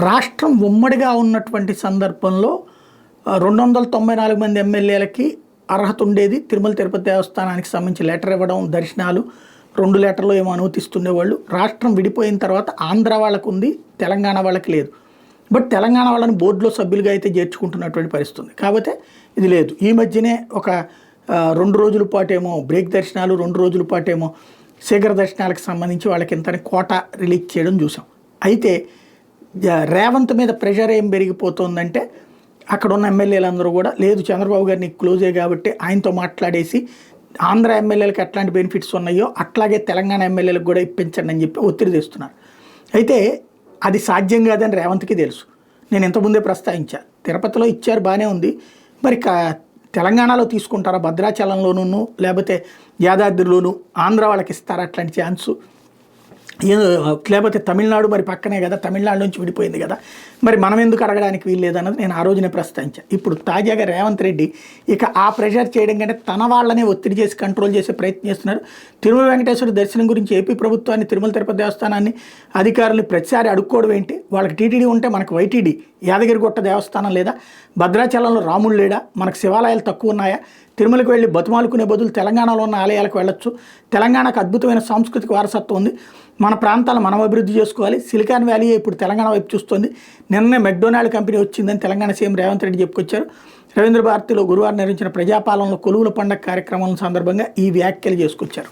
రాష్ట్రం ఉమ్మడిగా ఉన్నటువంటి సందర్భంలో 294 మంది ఎమ్మెల్యేలకి అర్హత ఉండేది. తిరుమల తిరుపతి దేవస్థానానికి సంబంధించి లెటర్ ఇవ్వడం, దర్శనాలు 2 లెటర్లు ఏమో అనుమతిస్తుండేవాళ్ళు. రాష్ట్రం విడిపోయిన తర్వాత ఆంధ్ర వాళ్ళకు ఉంది, తెలంగాణ వాళ్ళకి లేదు. బట్ తెలంగాణ వాళ్ళని బోర్డులో సభ్యులుగా అయితే చేర్చుకుంటున్నటువంటి పరిస్థితి ఉంది. కాకపోతే ఇది లేదు. ఈ మధ్యనే ఒక 2 రోజుల పాటేమో బ్రేక్ దర్శనాలు, 2 రోజుల పాటేమో శీఘ్ర దర్శనాలకు సంబంధించి వాళ్ళకి ఇంతని కోటా రిలీజ్ చేయడం చూసాం. అయితే రేవంత్ మీద ప్రెషర్ ఏం పెరిగిపోతుందంటే అక్కడ ఉన్న ఎమ్మెల్యేలందరూ కూడా లేదు చంద్రబాబు గారిని క్లోజే కాబట్టి ఆయనతో మాట్లాడేసి ఆంధ్ర ఎమ్మెల్యేలకు ఎట్లాంటి బెనిఫిట్స్ ఉన్నాయో అట్లాగే తెలంగాణ ఎమ్మెల్యేలకు కూడా ఇప్పించండి అని చెప్పి ఒత్తిడి తెస్తున్నారు. అయితే అది సాధ్యం కాదని రేవంత్కి తెలుసు. నేను ఇంతకుముందే ప్రస్తావించా, తిరుపతిలో ఇచ్చారు బాగానే ఉంది, మరి తెలంగాణలో తీసుకుంటారా, భద్రాచలంలోనూ లేకపోతే యాదాద్రిలోనూ ఆంధ్ర వాళ్ళకి ఇస్తారా అట్లాంటి ఛాన్సు, లేకపోతే తమిళనాడు మరి పక్కనే కదా, తమిళనాడు నుంచి విడిపోయింది కదా, మరి మనం ఎందుకు అడగడానికి వీల్లేదన్నది నేను ఆ రోజునే ప్రస్తావించాను. ఇప్పుడు తాజాగా రేవంత్ రెడ్డి ఇక ఆ ప్రెషర్ చేయడం కంటే తన వాళ్ళనే ఒత్తిడి చేసి కంట్రోల్ చేసే ప్రయత్నం చేస్తున్నారు. తిరుమల వెంకటేశ్వర దర్శనం గురించి ఏపీ ప్రభుత్వాన్ని, తిరుమల తిరుపతి దేవస్థానాన్ని అధికారులు ప్రతిసారి అడుక్కోవడం ఏంటి? వాళ్ళకి టీటీడీ ఉంటే మనకు వైటీడీ, యాదగిరిగుట్ట దేవస్థానం లేదా, భద్రాచలంలో రాముడు లేడా, మనకు శివాలయాలు తక్కువ ఉన్నాయా, తిరుమలకు వెళ్ళి బతుమాలుకునే బదులు తెలంగాణలో ఉన్న ఆలయాలకు వెళ్ళొచ్చు, తెలంగాణకు అద్భుతమైన సాంస్కృతిక వారసత్వం ఉంది, మన ప్రాంతాలను మనం అభివృద్ధి చేసుకోవాలి, సిలికాన్ వ్యాలీ ఇప్పుడు తెలంగాణ వైపు చూస్తుంది, నిన్నే మెక్డొనాల్డ్ కంపెనీ వచ్చిందని తెలంగాణ సీఎం రేవంత్ రెడ్డి చెప్పుకొచ్చారు. రవీంద్ర భారతిలో గురువారం నిర్వహించిన ప్రజాపాలనలో కొలువుల పండుగ కార్యక్రమం సందర్భంగా ఈ వ్యాఖ్యలు చేసుకొచ్చారు.